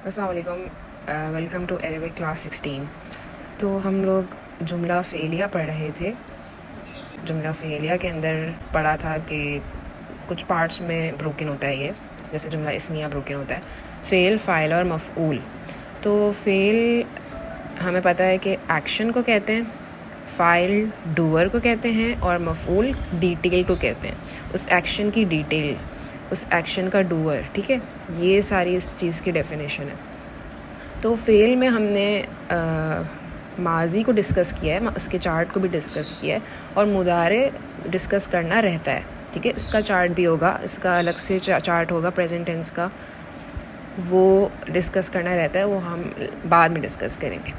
अस्सलाम वालेकुम। Welcome to Arabic class 16। तो हम लोग जुमला फ़ेलिया पढ़ रहे थे। जुमला फ़ेलिया के अंदर पढ़ा था कि कुछ पार्ट्स में ब्रोकन होता है ये, जैसे जुमला इस्मिया ब्रोकन होता है, फ़ेल, फ़ाइल और मफ़ऊल। तो फ़ेल हमें पता है कि एक्शन को कहते हैं, फ़ाइल डूअर को कहते हैं और मफ़ऊल डिटेल को कहते हैं, उस एक्शन की डिटेल, उस एक्शन का डूअर। ठीक है, ये सारी इस चीज़ की डेफिनेशन है। तो फ़ेल में हमने माजी को डिस्कस किया है, उसके चार्ट को भी डिस्कस किया है, और मुदारे डिस्कस करना रहता है। ठीक है, इसका चार्ट भी होगा, इसका अलग से चार्ट होगा प्रेजेंट टेंस का, वो डिस्कस करना रहता है, वो हम बाद में डिस्कस करेंगे।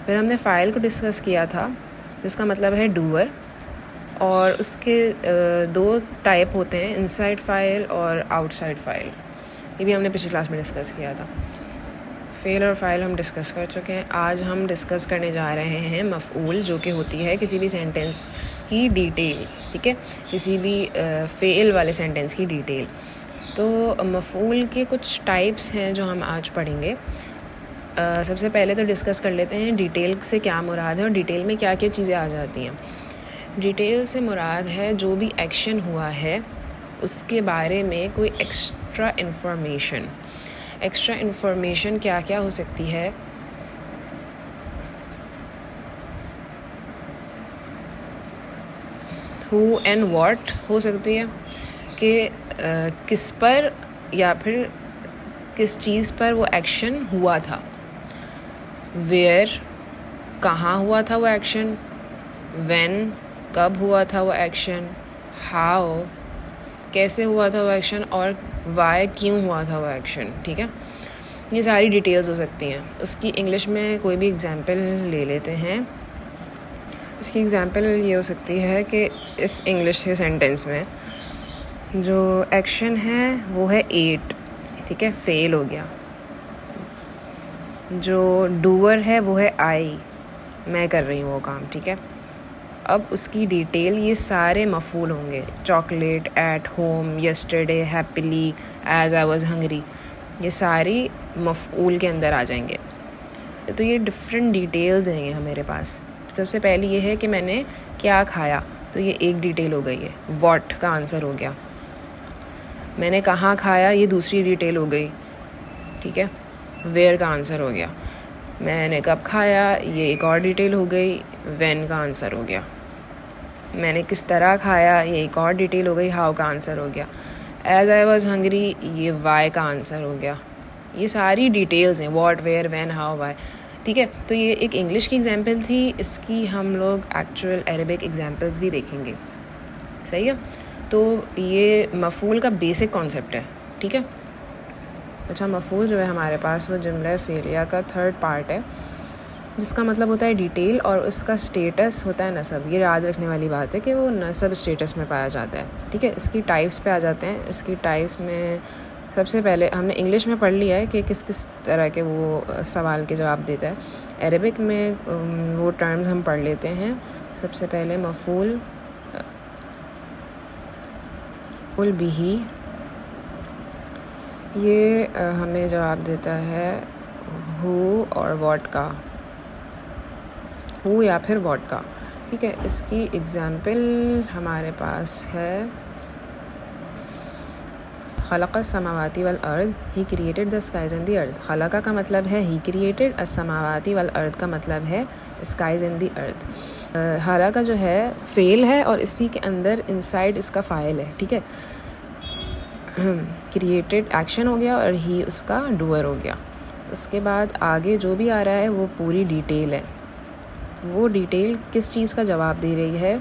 फिर हमने फ़ाइल को डिस्कस किया था, जिसका मतलब है डूअर, और उसके दो टाइप होते हैं, इनसाइड फ़ाइल और आउटसाइड फ़ाइल। ये भी हमने पिछली क्लास में डिस्कस किया था। फ़ेल और फ़ाइल हम डिस्कस कर चुके हैं। आज हम डिस्कस करने जा रहे हैं मफ़ऊल, जो कि होती है किसी भी सेंटेंस की डिटेल। ठीक है, किसी भी फ़ेल वाले सेंटेंस की डिटेल। तो मफ़ऊल के कुछ टाइप्स हैं जो हम आज पढ़ेंगे। सबसे पहले तो डिस्कस कर लेते हैं डिटेल से क्या मुराद है और डिटेल में क्या क्या चीज़ें आ जाती हैं। डिटेल से मुराद है जो भी एक्शन हुआ है उसके बारे में कोई एक्स्ट्रा इन्फॉर्मेशन। एक्स्ट्रा इन्फॉर्मेशन क्या क्या हो सकती है? हु एंड व्हाट हो सकती है कि किस पर या फिर किस चीज़ पर वो एक्शन हुआ था। वेयर, कहाँ हुआ था वो एक्शन। व्हेन, कब हुआ था वो एक्शन। हाउ, कैसे हुआ था वो एक्शन। और वाई, क्यों हुआ था वो एक्शन। ठीक है, ये सारी डिटेल्स हो सकती हैं। उसकी इंग्लिश में कोई भी एग्जांपल ले लेते हैं। इसकी एग्जांपल ये हो सकती है कि इस इंग्लिश के सेंटेंस में जो एक्शन है वो है एट। ठीक है, फेल हो गया। जो डूअर है वो है आई, मैं कर रही हूँ वो काम। ठीक है, अब उसकी डिटेल ये सारे मफ़ऊल होंगे। Chocolate, at home, yesterday, happily, as I was hungry, ये सारी मफ़ऊल के अंदर आ जाएंगे। तो ये डिफरेंट डिटेल्स हैं ये मेरे पास। सबसे पहली ये है कि मैंने क्या खाया, तो ये एक डिटेल हो गई है, व्हाट का आंसर हो गया। मैंने कहाँ खाया, ये दूसरी डिटेल हो गई। ठीक है, वेयर का आंसर हो गया। मैंने कब खाया, ये एक और डिटेल हो गई, व्हेन का आंसर हो गया। मैंने किस तरह खाया, ये एक और डिटेल हो गई, हाउ का आंसर हो गया। एज आई वॉज हंगरी, ये वाई का आंसर हो गया। ये सारी डिटेल्स हैं, what, where, when, how, why. ठीक है, तो ये एक इंग्लिश की एग्जांपल थी। इसकी हम लोग एक्चुअल अरेबिक एग्जांपल्स भी देखेंगे। सही है, तो ये मफ़ऊल का बेसिक कॉन्सेप्ट है। ठीक है, अच्छा, मफ़ऊल जो है हमारे पास वो जुमला फ़ेलिया का थर्ड पार्ट है, जिसका मतलब होता है डिटेल, और उसका स्टेटस होता है नसब। ये याद रखने वाली बात है कि वो नसब स्टेटस में पाया जाता है। ठीक है, इसकी टाइप्स पे आ जाते हैं। इसकी टाइप्स में सबसे पहले हमने इंग्लिश में पढ़ लिया है कि किस किस तरह के वो सवाल के जवाब देता है। अरेबिक में वो टर्म्स हम पढ़ लेते हैं। सबसे पहले मफ़ऊल बिही, ये हमें जवाब देता है हु और व्हाट का, हु या फिर व्हाट का। ठीक है, इसकी एग्जाम्पल हमारे पास है खलक़ समावाती वल अर्द, he created the skies and the earth. खलक़ा का मतलब है ही क्रिएटेड, असमावाती वल अर्द का मतलब है स्काइज एंड द अर्थ। खलक़ा जो है फेल है और इसी के अंदर इनसाइड इसका फ़ाइल है। ठीक है, क्रिएटेड एक्शन हो गया और ही उसका डूअर हो गया। उसके बाद आगे जो भी आ रहा है वो पूरी डिटेल है। वो डिटेल किस चीज़ का जवाब दे रही है?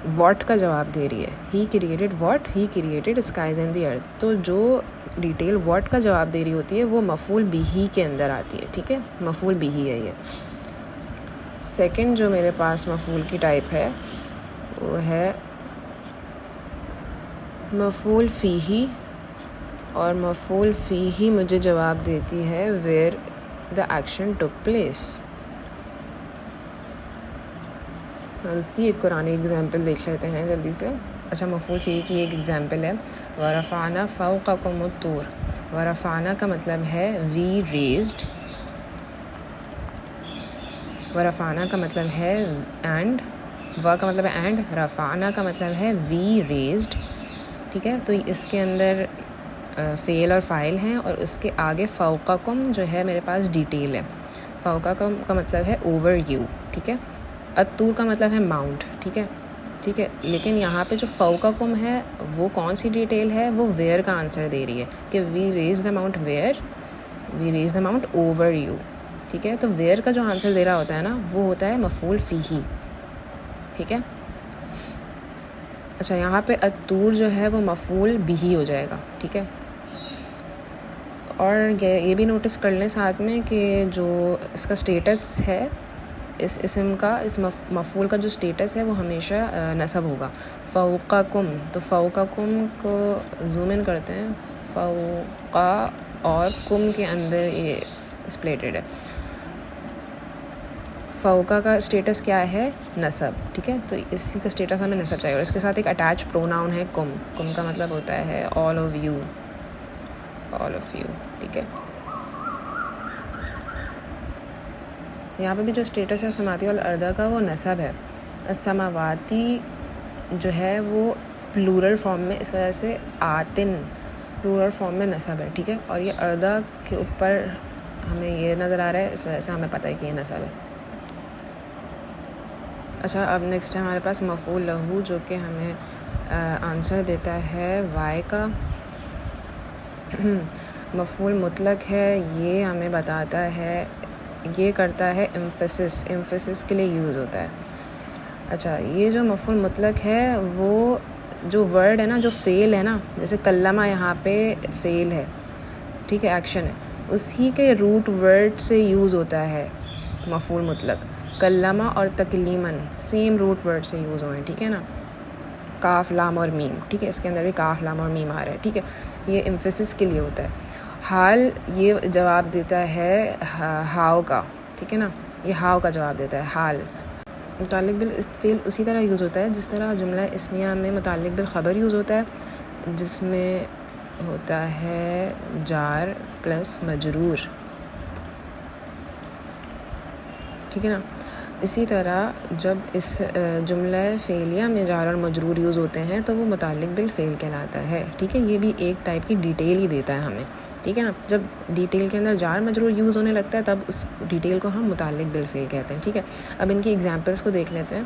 व्हाट का जवाब दे रही है। He created what, he created skies and the earth. तो जो डिटेल व्हाट का जवाब दे रही होती है वो मफ़ऊल बिही के अंदर आती है। ठीक है, मफ़ऊल बिही है ये। सेकंड जो मेरे पास मफ़ऊल की टाइप है वो है मफ़ऊल फ़ीही, और मफ़ऊल फ़ीही मुझे जवाब देती है where the action took place. और उसकी एक कुरानी एग्जांपल देख लेते हैं जल्दी से। अच्छा, मफ़ऊल फ़ीही की एक एग्जांपल है, वरफ़अना फ़ौक़कुमुत तूर, वरफ़ाना का मतलब है वी रेज्ड, वरफ़ाना का मतलब है एंड, व का मतलब है एंड, रफ़ाना का मतलब है वी रेज्ड। ठीक है, तो इसके अंदर फ़ेल और फ़ाइल हैं और उसके आगे फ़ौक़कुम जो है मेरे पास डिटेल है। फ़ौक़कुम का मतलब है ओवर यू। ठीक है, अत्तूर का मतलब है माउंट। ठीक है, ठीक है, लेकिन यहाँ पे जो फ़ौक़कुम है वो कौन सी डिटेल है, वो वेयर का आंसर दे रही है कि we raise the amount where, we raise the amount over you. ठीक है, तो वेयर का जो आंसर दे रहा होता है ना वो होता है मफ़ूल फ़ीही। ठीक है, अच्छा यहाँ पे अत्तूर जो है वो मफ़ूल बिही हो जाएगा। ठीक है, और ये भी नोटिस कर लें साथ में कि जो इसका स्टेटस है इस इसम का, इस मफ़ूल का जो स्टेटस है वो हमेशा नसब होगा। फ़ौक़कुम, तो फ़ौक़कुम को जूम इन करते हैं, फ़ौक़ा और कुम के अंदर ये स्प्लिटेड है। फ़ौक़ा का स्टेटस क्या है, नसब। ठीक है, तो इसी का स्टेटस हमें नसब चाहिए और इसके साथ एक अटैच प्रोनाउन है कुम। कुम का मतलब होता है all of you, all of you. ठीक है, यहाँ पे भी जो स्टेटस है समाती और अर्दा का वो नसब है। असमावाती जो है वो प्लूरल फॉर्म में, इस वजह से आतिन प्लूरल फॉर्म में नसब है। ठीक है, और ये अर्दा के ऊपर हमें ये नज़र आ रहा है, इस वजह से हमें पता है कि ये नसब है। अच्छा, अब नेक्स्ट है हमारे पास मफ़ूल लहू जो कि हमें आंसर देता है वाई का। मफ़ूल मुतलक है, ये हमें बताता है, ये करता है एम्फेसिस, एम्फेसिस के लिए यूज़ होता है। अच्छा, ये जो मफ़ूल मुतलक है वो जो वर्ड है ना, जो फ़ेल है ना, जैसे कल्लमा यहाँ पे फ़ेल है। ठीक है, एक्शन है, उसी के रूट वर्ड से यूज़ होता है मफ़ूल मुतलक। कल्लमा और तकलीमन सेम रूट वर्ड से यूज़ हुए हैं। ठीक है ना, काफ लाम और मीम। ठीक है, इसके अंदर भी काफ लाम और मीम आ रहा है। ठीक है, ये एम्फेसिस के लिए होता है। हाल ये जवाब देता है हाव का। ठीक है ना, ये हाव का जवाब देता है हाल। मुताल्लिक़ बिल फ़ेल उसी तरह यूज़ होता है जिस तरह जुमला इस्मिया में मुताल्लिक़ बिल ख़बर यूज़ होता है, जिसमें होता है जार प्लस मजरूर। ठीक है ना, इसी तरह जब इस जुमला फ़ेलिया में जार और मजरूर यूज़ होते हैं तो वो मुताल्लिक़ बिल फ़ेल कहलाता है। ठीक है, ये भी एक टाइप की डिटेल ही देता है हमें। ठीक है ना, जब डिटेल के अंदर जार मजरूर यूज़ होने लगता है तब उस डिटेल को हम मुताल्लिक़ बिल फ़ेल कहते हैं। ठीक है, अब इनकी एग्जांपल्स को देख लेते हैं।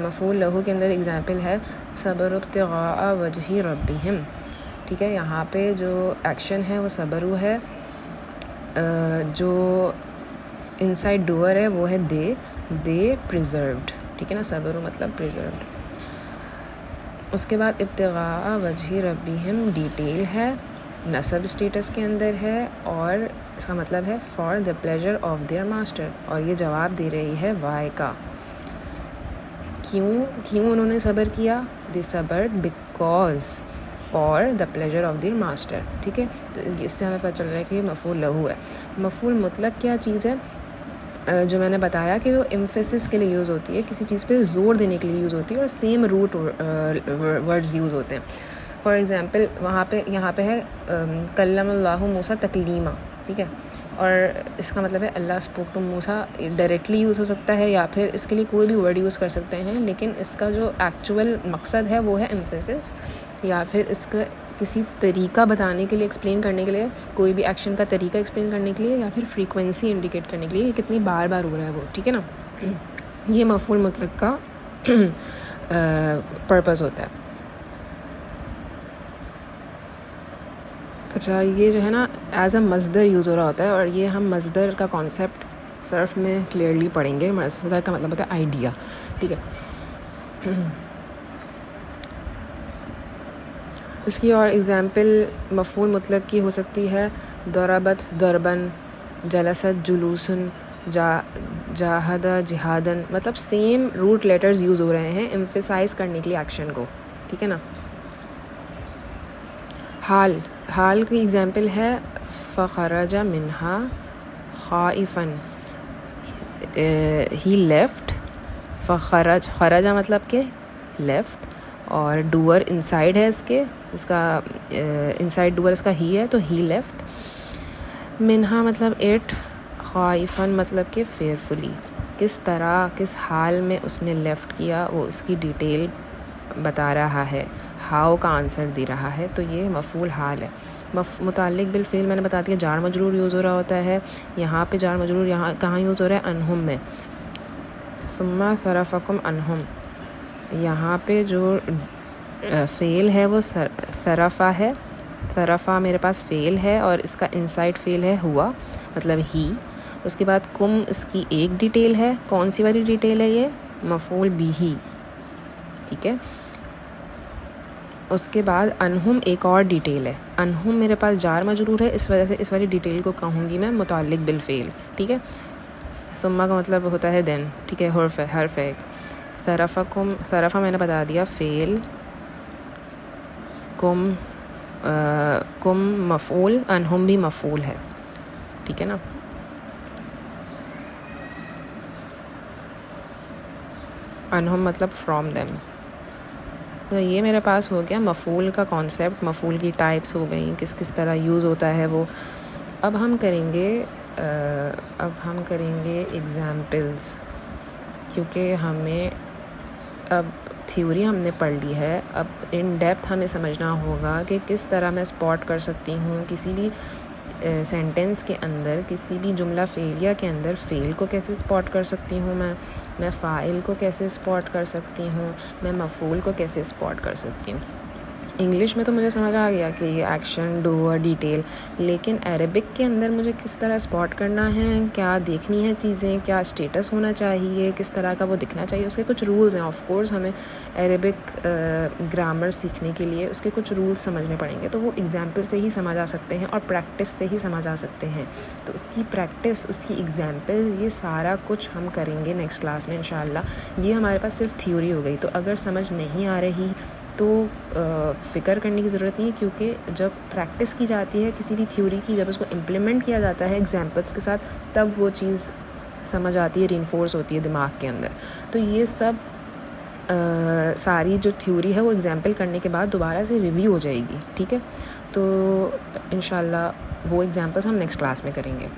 मफ़ूल लहू के अंदर एग्जांपल है सबर इब्तिग़ा वजही रब्बिहिम। ठीक है, यहाँ पे जो एक्शन है वो सबरू है, जो इनसाइड डूअर है वो है दे प्रिजर्व्ड। ठीक है ना, सबरू मतलब प्रिजर्व्ड। उसके बाद इब्तिग़ा वजही रब्बिहिम डिटेल है, नसब स्टेटस के अंदर है और इसका मतलब है for the pleasure of their master, और ये जवाब दे रही है वाई का। क्यों उन्होंने सब्र किया, दे सब्र्ड because for the pleasure of their master. ठीक है, तो इससे हमें पता चल रहा है कि ये मफ़ूल लहू है। मफ़ूल मुतलक क्या चीज़ है, जो मैंने बताया कि वो एम्फेसिस के लिए यूज़ होती है, किसी चीज़ पे ज़ोर देने के लिए यूज़ होती है और सेम रूट वर्ड्स यूज़ होते हैं। फॉर एग्ज़ाम्पल वहाँ पे यहाँ पे है कल्लमल्लाहु मूसा तकलीमा। ठीक है, और इसका मतलब है Allah spoke to Musa. Directly use हो सकता है या फिर इसके लिए कोई भी वर्ड यूज़ कर सकते हैं, लेकिन इसका जो एक्चुअल मकसद है वो है एम्फेसिस, या फिर इसका किसी तरीका बताने के लिए, एक्सप्लेन करने के लिए, कोई भी एक्शन का तरीका एक्सप्लेन करने के लिए, या फिर फ्रीक्वेंसी इंडिकेट करने के लिए ये कितनी बार बार हो रहा है वो। ठीक है ना, ये मफ़ूल मुतलक का पर्पज़ होता है। अच्छा, ये जो है ना एज अ मज़दर यूज़ हो रहा होता है, और ये हम मज़दर का कॉन्सेप्ट सर्फ में क्लियरली पढ़ेंगे। मज़दर का मतलब होता है आइडिया। ठीक है, इसकी और एग्ज़ाम्पल मफ़ूल मुतलक की हो सकती है दरबत दरबन, जलसत जुलूसन, जाहदा जिहादन। मतलब सेम रूट लेटर्स यूज़ हो रहे हैं एम्फेसाइज करने के लिए एक्शन को। ठीक है ना, हाल की एग्ज़ाम्पल है फ़ख़रजा मिन्हा ख़ाइफ़न, ही लेफ़्ट। फ़ख़रजा मतलब के लेफ़्ट, और डूअर इनसाइड है इसका इनसाइड डूअर इसका ही है, तो ही लेफ्ट। मिन्हा मतलब इट, ख़ाइफ़न मतलब कि फेयरफुली, किस तरह किस हाल में उसने लेफ़्ट किया वो उसकी डिटेल बता रहा है, हाउ का आंसर दे रहा है, तो ये मफ़ूल हाल है। मुताल्लिक़ बिल फ़ेल मैंने बता दिया, जार मजरूर यूज़ हो रहा होता है। यहाँ पे जार मजरूर यहाँ कहाँ यूज़ हो रहा है? अनहुम में। सुम्मा सरफ़कुम अनहुम, यहाँ पे जो फ़ेल है वो सरफ़ा है, सरफ़ा मेरे पास फ़ेल है और इसका इनसाइड फ़ेल है हुआ, मतलब ही। उसके बाद कुम इसकी एक डिटेल है, कौन सी वाली डिटेल है ये? मफ़ूल बिही, ठीक है। उसके बाद अनहुम एक और डिटेल है, अनहुम मेरे पास जार मजरूर है, इस वजह से इस वाली डिटेल को कहूँगी मैं मुताल्लिक़ बिल फ़ेल, ठीक है। सुम्मा का मतलब होता है देन, ठीक है, हर्फ है एक। सरफ़कुम, सरफ़ा मैंने बता दिया फ़ेल, कुम मफ़ूल, अनहुम भी मफ़ूल है, ठीक है ना। अनहुम मतलब फ्रॉम देम। तो ये मेरे पास हो गया मफ़ूल का कॉन्सेप्ट, मफ़ूल की टाइप्स हो गई, किस किस तरह यूज़ होता है वो। अब हम करेंगे एग्ज़ाम्पल्स, क्योंकि हमें अब थ्योरी हमने पढ़ ली है, अब इन डेप्थ हमें समझना होगा कि किस तरह मैं स्पॉट कर सकती हूँ किसी भी सेंटेंस के अंदर, किसी भी जुमला फ़ेलिया के अंदर फ़ेल को कैसे स्पॉट कर सकती हूँ मैं फ़ाइल को कैसे स्पॉट कर सकती हूँ, मैं मफ़ूल को कैसे स्पॉट कर सकती हूँ। इंग्लिश में तो मुझे समझ आ गया कि ये एक्शन, डूअर, डिटेल, लेकिन अरबिक के अंदर मुझे किस तरह स्पॉट करना है, क्या देखनी है चीज़ें, क्या स्टेटस होना चाहिए, किस तरह का वो दिखना चाहिए, उसके कुछ रूल्स हैं। ऑफ कोर्स हमें अरबिक ग्रामर सीखने के लिए उसके कुछ रूल्स समझने पड़ेंगे, तो वो एग्जाम्पल से ही समझ आ सकते हैं और प्रैक्टिस से ही समझ आ सकते हैं। तो उसकी प्रैक्टिस, उसकी एग्जाम्पल्स, ये सारा कुछ हम करेंगे नेक्स्ट क्लास में इंशाल्लाह। ये हमारे पास सिर्फ थ्योरी हो गई, तो अगर समझ नहीं आ रही तो फ़िक्र करने की ज़रूरत नहीं है, क्योंकि जब प्रैक्टिस की जाती है किसी भी थ्योरी की, जब उसको इम्प्लीमेंट किया जाता है एग्जाम्पल्स के साथ, तब वो चीज़ समझ आती है, रीइंफोर्स होती है दिमाग के अंदर। तो ये सब सारी जो थ्योरी है वो एग्जाम्पल करने के बाद दोबारा से रिव्यू हो जाएगी, ठीक है। तो इंशाल्लाह वो एग्जाम्पल्स हम नेक्स्ट क्लास में करेंगे।